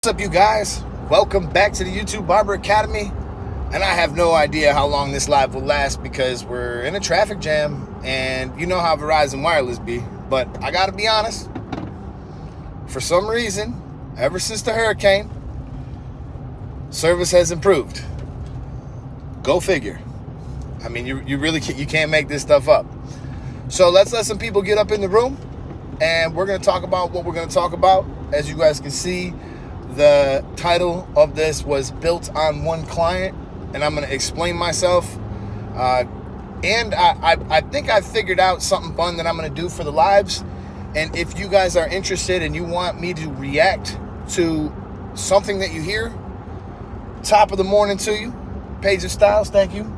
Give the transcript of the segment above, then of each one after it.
What's up, you guys? Welcome back to the YouTube Barber Academy. And I have no idea how long this live will last because we're in a traffic jam and you know how Verizon Wireless be. But I gotta be honest, for some reason, ever since the hurricane, service has improved. Go figure. I mean, you really can't make this stuff up. So let's let some people get up in the room and we're gonna talk about what we're gonna talk about. As you guys can see, the title of this was Built on One Client, and I'm going to explain myself. And I think I figured out something fun that I'm going to do for the lives. And if you guys are interested and you want me to react to something that you hear, top of the morning to you. Page of Styles, thank you.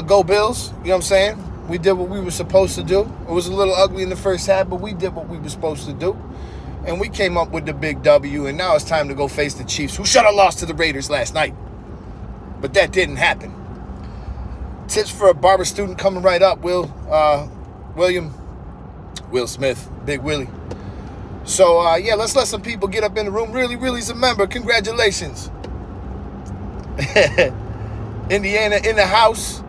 Go Bills, you know what I'm saying? We did what we were supposed to do. It was a little ugly in the first half, but we did what we were supposed to do. And we came up with the big W, and now it's time to go face the Chiefs, who should have lost to the Raiders last night. But that didn't happen. Tips for a barber student coming right up, Will Smith, Big Willie. So, yeah, let's let some people get up in the room. Really's a member. Congratulations. Indiana in the house.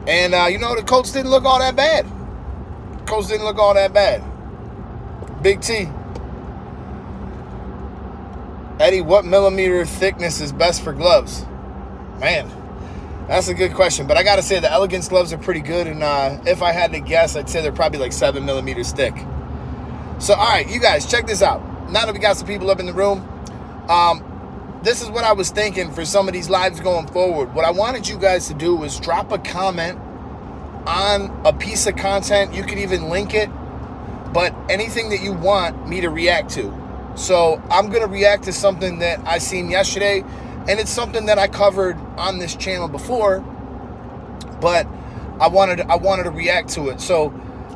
And, the Colts didn't look all that bad. Big T. Eddie, what millimeter thickness is best for gloves? Man, that's a good question. But I got to say, the Elegance gloves are pretty good. And if I had to guess, I'd say they're probably like 7 millimeters thick. So, all right, you guys, check this out. Now that we got some people up in the room, this is what I was thinking for some of these lives going forward. What I wanted you guys to do was drop a comment on a piece of content. You could even link it. But anything that you want me to react to. So I'm going to react to something that I seen yesterday, and it's something that I covered on this channel before, but I wanted to react to it. So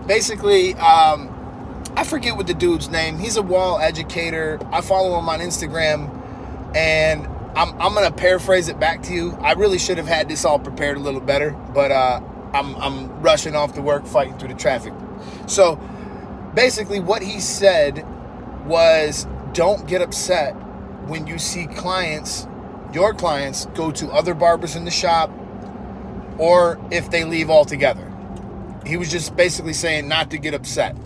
basically, I forget what the dude's name. He's a wall educator. I follow him on Instagram, and I'm going to paraphrase it back to you. I really should have had this all prepared a little better, but I'm rushing off to work, fighting through the traffic. So basically, what he said was, don't get upset when you see your clients go to other barbers in the shop, or if they leave altogether. He was just basically saying not to get upset.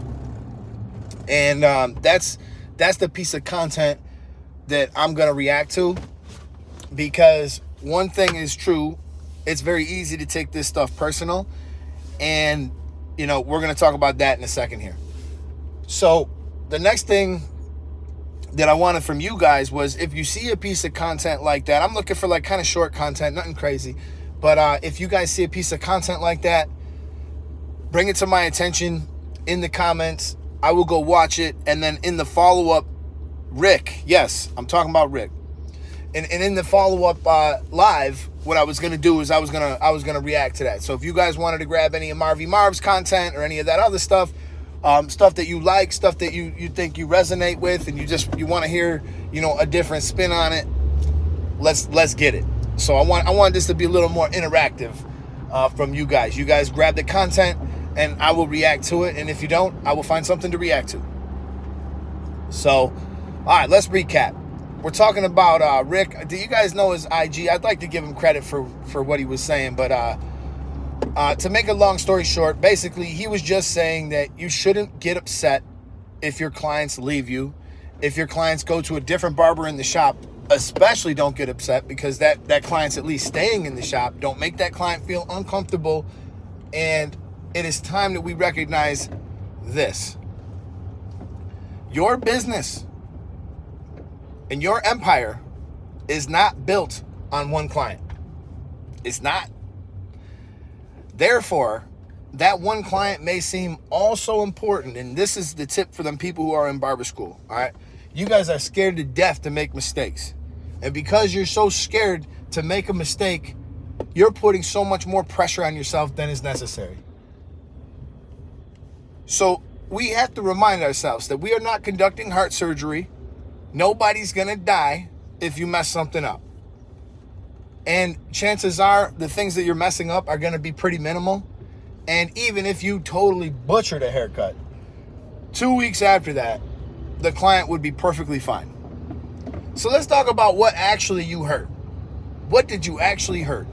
And that's the piece of content that I'm going to react to, because one thing is true. It's very easy to take this stuff personal, and we're going to talk about that in a second here. So the next thing that I wanted from you guys was, if you see a piece of content like that, I'm looking for like kind of short content, nothing crazy. But if you guys see a piece of content like that, bring it to my attention in the comments. I will go watch it. And then in the follow-up, Rick, yes, I'm talking about Rick. And in the follow-up live, what I was going to do is I was going to react to that. So if you guys wanted to grab any of Marv's content or any of that other stuff, stuff that you like, stuff that you think you resonate with, and you want to hear, a different spin on it, let's get it. So I want this to be a little more interactive from you guys. You guys grab the content, and I will react to it. And if you don't, I will find something to react to. So, all right, let's recap. We're talking about Rick. Do you guys know his IG? I'd like to give him credit for what he was saying, but to make a long story short, basically, he was just saying that you shouldn't get upset if your clients leave you. If your clients go to a different barber in the shop, especially don't get upset, because that client's at least staying in the shop. Don't make that client feel uncomfortable. And it is time that we recognize this. Your business and your empire is not built on one client. It's not. Therefore, that one client may seem also important. And this is the tip for them people who are in barber school. All right. You guys are scared to death to make mistakes. And because you're so scared to make a mistake, you're putting so much more pressure on yourself than is necessary. So we have to remind ourselves that we are not conducting heart surgery. Nobody's going to die if you mess something up. And chances are the things that you're messing up are going to be pretty minimal. And even if you totally butchered a haircut, 2 weeks after that, the client would be perfectly fine. So let's talk about what actually you hurt. What did you actually hurt?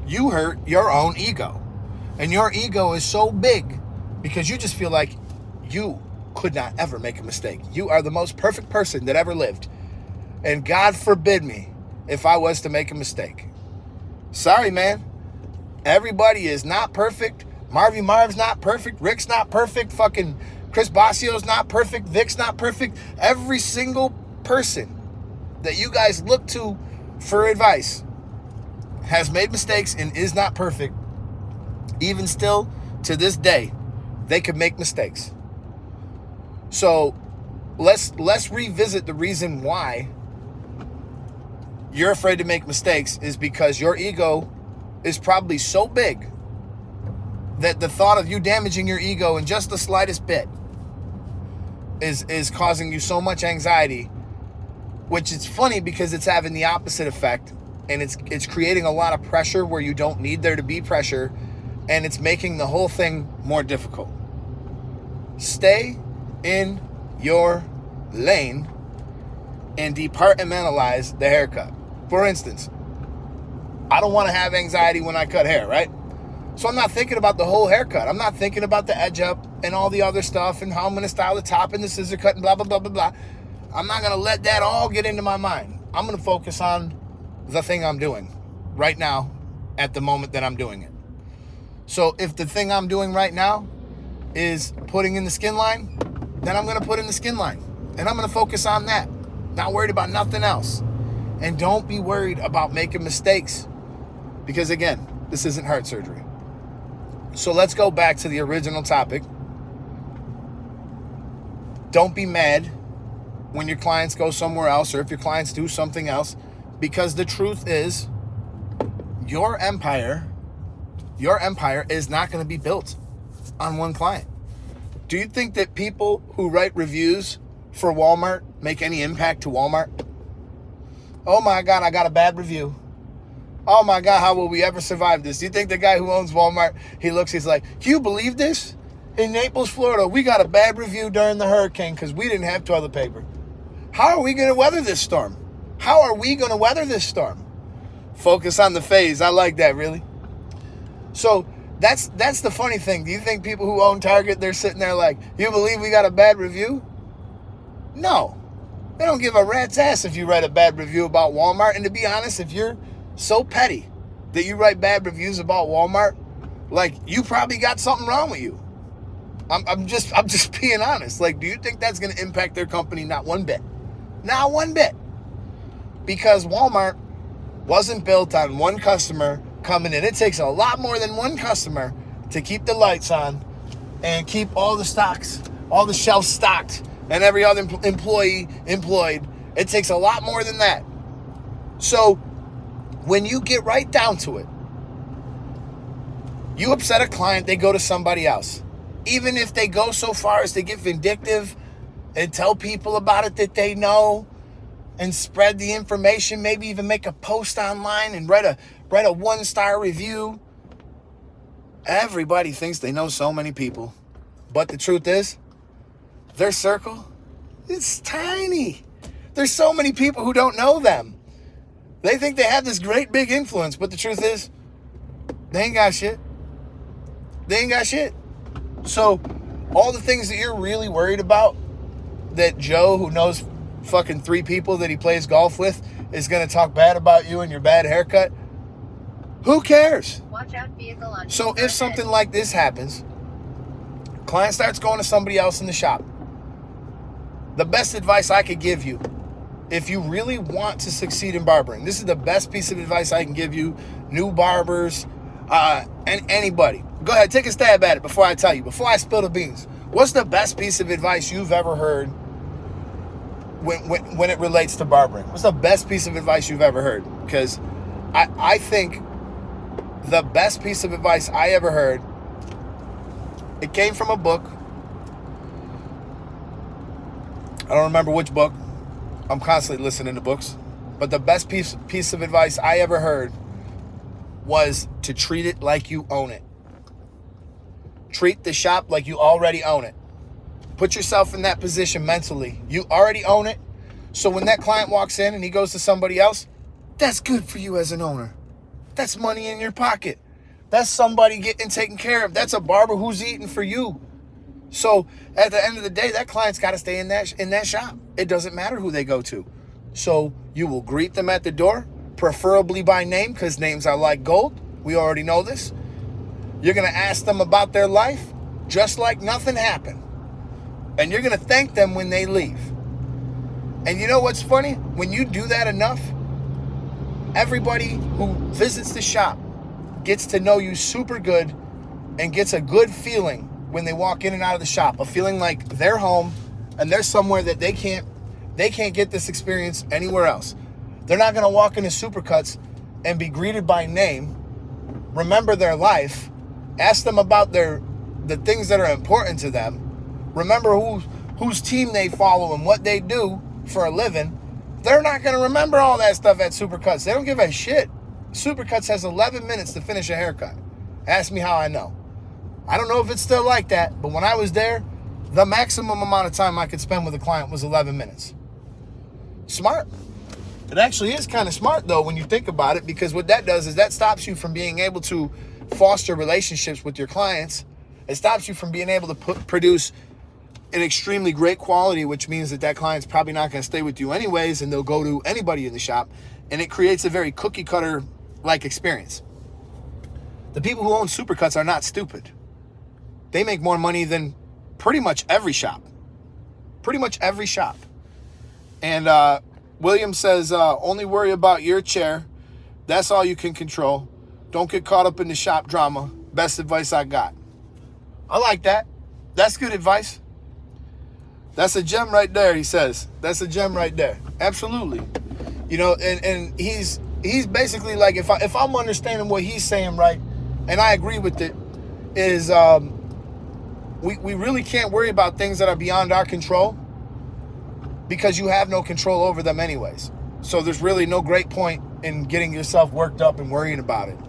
You hurt your own ego. And your ego is so big because you just feel like you could not ever make a mistake. You are the most perfect person that ever lived. And God forbid me if I was to make a mistake. Sorry, man. Everybody is not perfect. Marv's not perfect. Rick's not perfect. Fucking Chris Bassio's not perfect. Vic's not perfect. Every single person that you guys look to for advice has made mistakes and is not perfect. Even still, to this day, they could make mistakes. So let's revisit the reason why you're afraid to make mistakes is because your ego is probably so big that the thought of you damaging your ego in just the slightest bit is causing you so much anxiety, which is funny because it's having the opposite effect, and it's creating a lot of pressure where you don't need there to be pressure, and it's making the whole thing more difficult. Stay in your lane and departmentalize the haircut. For instance, I don't want to have anxiety when I cut hair, right? So I'm not thinking about the whole haircut. I'm not thinking about the edge up and all the other stuff and how I'm going to style the top and the scissor cut and blah, blah, blah, blah, blah. I'm not going to let that all get into my mind. I'm going to focus on the thing I'm doing right now at the moment that I'm doing it. So if the thing I'm doing right now is putting in the skin line, then I'm going to put in the skin line. And I'm going to focus on that. Not worried about nothing else. And don't be worried about making mistakes. Because again, this isn't heart surgery. So let's go back to the original topic. Don't be mad when your clients go somewhere else or if your clients do something else. Because the truth is, your empire is not going to be built on one client. Do you think that people who write reviews for Walmart make any impact to Walmart? Oh my God, I got a bad review. Oh my God, how will we ever survive this? Do you think the guy who owns Walmart, he's like, can you believe this? In Naples, Florida, we got a bad review during the hurricane because we didn't have toilet paper. How are we going to weather this storm? How are we going to weather this storm? Focus on the phase. I like that, really. So that's the funny thing. Do you think people who own Target, they're sitting there like, you believe we got a bad review? No. They don't give a rat's ass if you write a bad review about Walmart. And to be honest, if you're so petty that you write bad reviews about Walmart, like, you probably got something wrong with you. I'm just being honest. Like, do you think that's going to impact their company? Not one bit. Not one bit. Because Walmart wasn't built on one customer coming in. It takes a lot more than one customer to keep the lights on and keep all the stocks, all the shelves stocked, and every other employee employed. It takes a lot more than that. So when you get right down to it, you upset a client, they go to somebody else. Even if they go so far as to get vindictive and tell people about it that they know and spread the information, maybe even make a post online and write a 1-star review. Everybody thinks they know so many people. But the truth is, their circle is tiny. There's so many people who don't know them. They think they have this great big influence, but the truth is, they ain't got shit. They ain't got shit. So all the things that you're really worried about, that Joe, who knows fucking 3 people that he plays golf with, is going to talk bad about you and your bad haircut, who cares? Watch out, vehicle on. So if something like this happens, client starts going to somebody else in the shop, the best advice I could give you, if you really want to succeed in barbering, this is the best piece of advice I can give you, new barbers, and anybody. Go ahead, take a stab at it before I tell you, before I spill the beans. What's the best piece of advice you've ever heard when it relates to barbering? What's the best piece of advice you've ever heard? Because I think the best piece of advice I ever heard, it came from a book. I don't remember which book. I'm constantly listening to books. But the best piece of advice I ever heard was to treat it like you own it. Treat the shop like you already own it. Put yourself in that position mentally. You already own it. So when that client walks in and he goes to somebody else, that's good for you as an owner. That's money in your pocket. That's somebody getting taken care of. That's a barber who's eating for you. So at the end of the day, that client's got to stay in that shop. It doesn't matter who they go to. So you will greet them at the door, preferably by name, because names are like gold. We already know this. You're going to ask them about their life, just like nothing happened. And you're going to thank them when they leave. And you know what's funny? When you do that enough, everybody who visits the shop gets to know you super good and gets a good feeling when they walk in and out of the shop, a feeling like they're home and they're somewhere that they can't get this experience anywhere else. They're not going to walk into Supercuts and be greeted by name, remember their life, ask them about the things that are important to them, remember whose team they follow and what they do for a living. They're not going to remember all that stuff at Supercuts. They don't give a shit. Supercuts has 11 minutes to finish a haircut. Ask me how I know. I don't know if it's still like that, but when I was there, the maximum amount of time I could spend with a client was 11 minutes. Smart. It actually is kind of smart, though, when you think about it, because what that does is that stops you from being able to foster relationships with your clients. It stops you from being able to produce an extremely great quality, which means that client's probably not going to stay with you anyways, and they'll go to anybody in the shop, and it creates a very cookie cutter like experience. The people who own Supercuts are not stupid. They make more money than pretty much every shop. Pretty much every shop. And William says, only worry about your chair. That's all you can control. Don't get caught up in the shop drama. Best advice I got. I like that. That's good advice. That's a gem right there, he says. That's a gem right there. Absolutely. You know, and he's basically like, if I'm understanding what he's saying right, and I agree with it, is we really can't worry about things that are beyond our control because you have no control over them anyways. So there's really no great point in getting yourself worked up and worrying about it.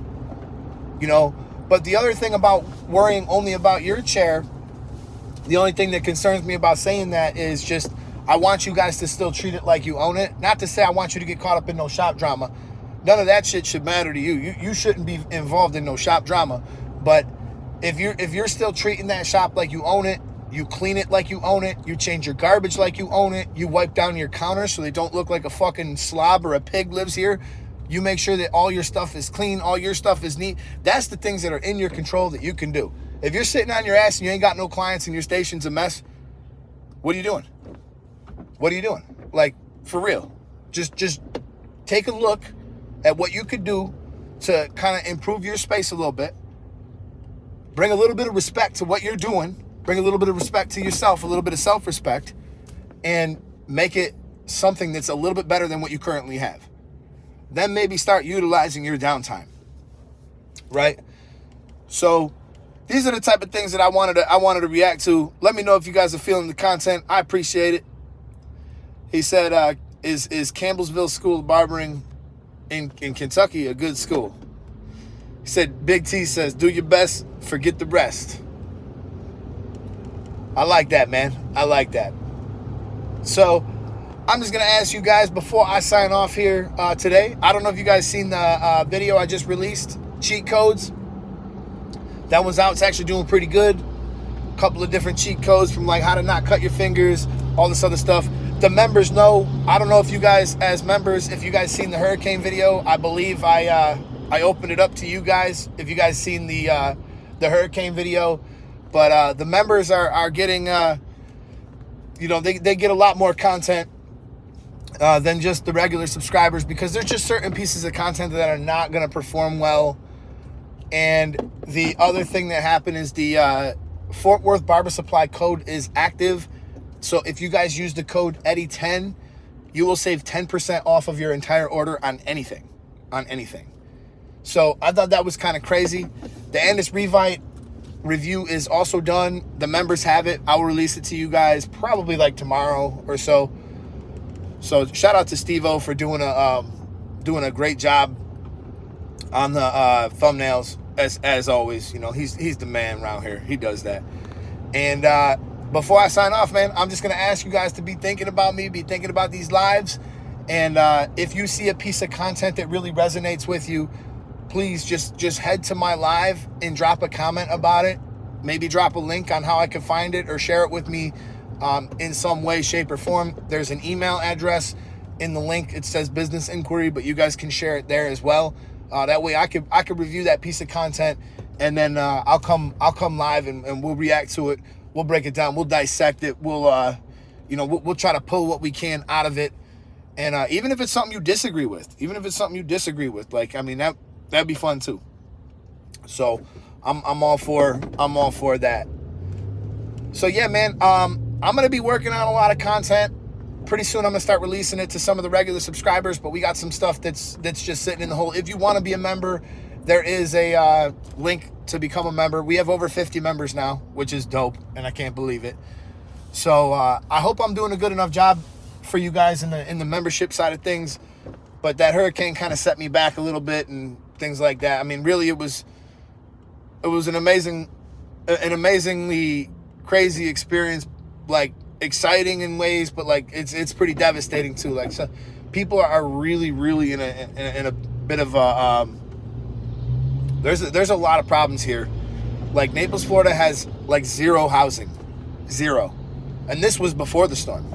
You know, but the other thing about worrying only about your chair, the only thing that concerns me about saying that is just, I want you guys to still treat it like you own it. Not to say I want you to get caught up in no shop drama. None of that shit should matter to you. You shouldn't be involved in no shop drama. But if you're still treating that shop like you own it, you clean it like you own it, you change your garbage like you own it, you wipe down your counters so they don't look like a fucking slob or a pig lives here, you make sure that all your stuff is clean, all your stuff is neat. That's the things that are in your control that you can do. If you're sitting on your ass and you ain't got no clients and your station's a mess, what are you doing? What are you doing? Like, for real. Just take a look at what you could do to kind of improve your space a little bit. Bring a little bit of respect to what you're doing. Bring a little bit of respect to yourself, a little bit of self-respect, and make it something that's a little bit better than what you currently have. Then maybe start utilizing your downtime, right? So these are the type of things that I wanted to react to. Let me know if you guys are feeling the content. I appreciate it. He said, is Campbellsville School of Barbering in Kentucky a good school? He said, Big T says, do your best, forget the rest. I like that, man. I like that. So I'm just going to ask you guys before I sign off here today. I don't know if you guys seen the video I just released, cheat codes. That one's out. It's actually doing pretty good. A couple of different cheat codes from like how to not cut your fingers, all this other stuff. The members know. I don't know if you guys, as members, if you guys seen the hurricane video. I believe I opened it up to you guys. If you guys seen the hurricane video, but the members are getting, they get a lot more content than just the regular subscribers, because there's just certain pieces of content that are not going to perform well. And the other thing that happened is the Fort Worth Barber Supply code is active. So if you guys use the code Eddie10, you will save 10% off of your entire order on anything. So I thought that was kind of crazy. The Andis Revite review is also done. The members have it. I will release it to you guys probably like tomorrow or so. So shout out to Steve-O for doing a great job on the thumbnails as always. You know, he's the man around here. He does that. And before I sign off, man, I'm just going to ask you guys to be thinking about me, be thinking about these lives. And if you see a piece of content that really resonates with you, please just head to my live and drop a comment about it. Maybe drop a link on how I can find it, or share it with me in some way, shape, or form. There's an email address in the link. It says business inquiry, but you guys can share it there as well. That way I could review that piece of content, and then I'll come live and we'll react to it. We'll break it down. We'll dissect it. We'll try to pull what we can out of it. And even if it's something you disagree with, like, I mean, that'd be fun too. So I'm all for that. So yeah, man, I'm gonna be working on a lot of content. Pretty soon I'm gonna start releasing it to some of the regular subscribers, but we got some stuff that's just sitting in the hole. If you want to be a member, there is a link to become a member. We have over 50 members now, which is dope, and I can't believe it. So I hope I'm doing a good enough job for you guys in the membership side of things. But that hurricane kind of set me back a little bit and things like that. I mean, really, it was an amazingly crazy experience, like exciting in ways, but like it's pretty devastating too. Like, so people are really in a bit of a there's a lot of problems here. Like, Naples, Florida has like zero housing, and this was before the storm.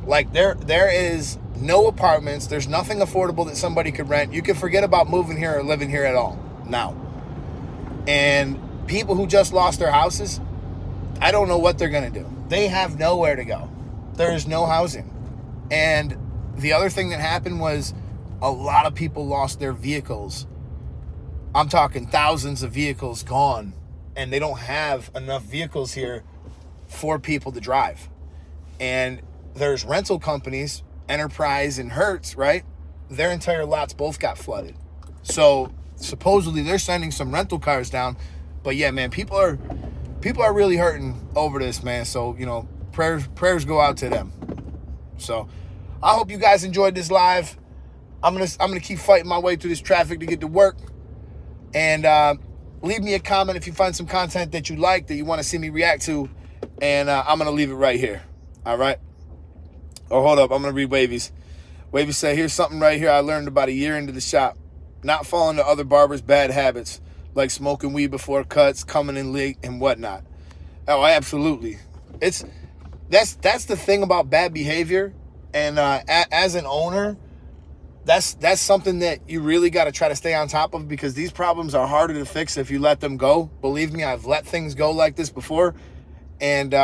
Like, there is no apartments. There's nothing affordable that somebody could rent. You can forget about moving here or living here at all now. And people who just lost their houses, I don't know what they're going to do. They have nowhere to go. There's no housing. And the other thing that happened was a lot of people lost their vehicles. I'm talking thousands of vehicles gone. And they don't have enough vehicles here for people to drive. And there's rental companies, Enterprise and Hertz, right? Their entire lots both got flooded. So supposedly they're sending some rental cars down. But yeah, man, people are really hurting over this, man. So, you know, prayers go out to them. So I hope you guys enjoyed this live. I'm gonna keep fighting my way through this traffic to get to work. And leave me a comment if you find some content that you like, that you want to see me react to. And I'm gonna leave it right here. All right. Oh, hold up. I'm going to read Wavy's. Wavy said, here's something right here I learned about a year into the shop. Not falling to other barbers' bad habits, like smoking weed before cuts, coming in late, and whatnot. Oh, absolutely. That's the thing about bad behavior. And as an owner, that's something that you really got to try to stay on top of, because these problems are harder to fix if you let them go. Believe me, I've let things go like this before. And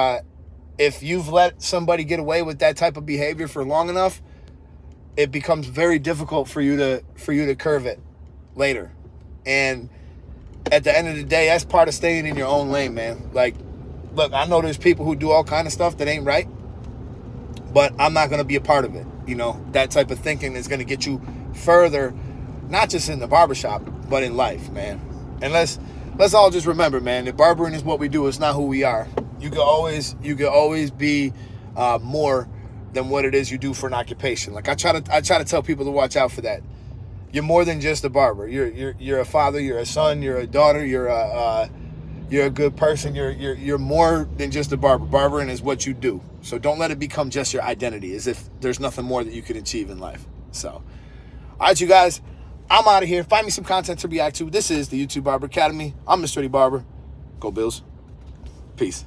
if you've let somebody get away with that type of behavior for long enough, it becomes very difficult for you to curve it later. And at the end of the day, that's part of staying in your own lane, man. Like, look, I know there's people who do all kind of stuff that ain't right, but I'm not going to be a part of it. You know, that type of thinking is going to get you further, not just in the barbershop, but in life, man. And let's all just remember, man, that barbering is what we do. It's not who we are. You can always be more than what it is you do for an occupation. Like, I try to tell people to watch out for that. You're more than just a barber. You're a father. You're a son. You're a daughter. You're a good person. You're more than just a barber. Barbering is what you do. So don't let it become just your identity, as if there's nothing more that you can achieve in life. So, all right, you guys, I'm out of here. Find me some content to react to. This is the YouTube Barber Academy. I'm Mr. Eddie Barber. Go Bills. Peace.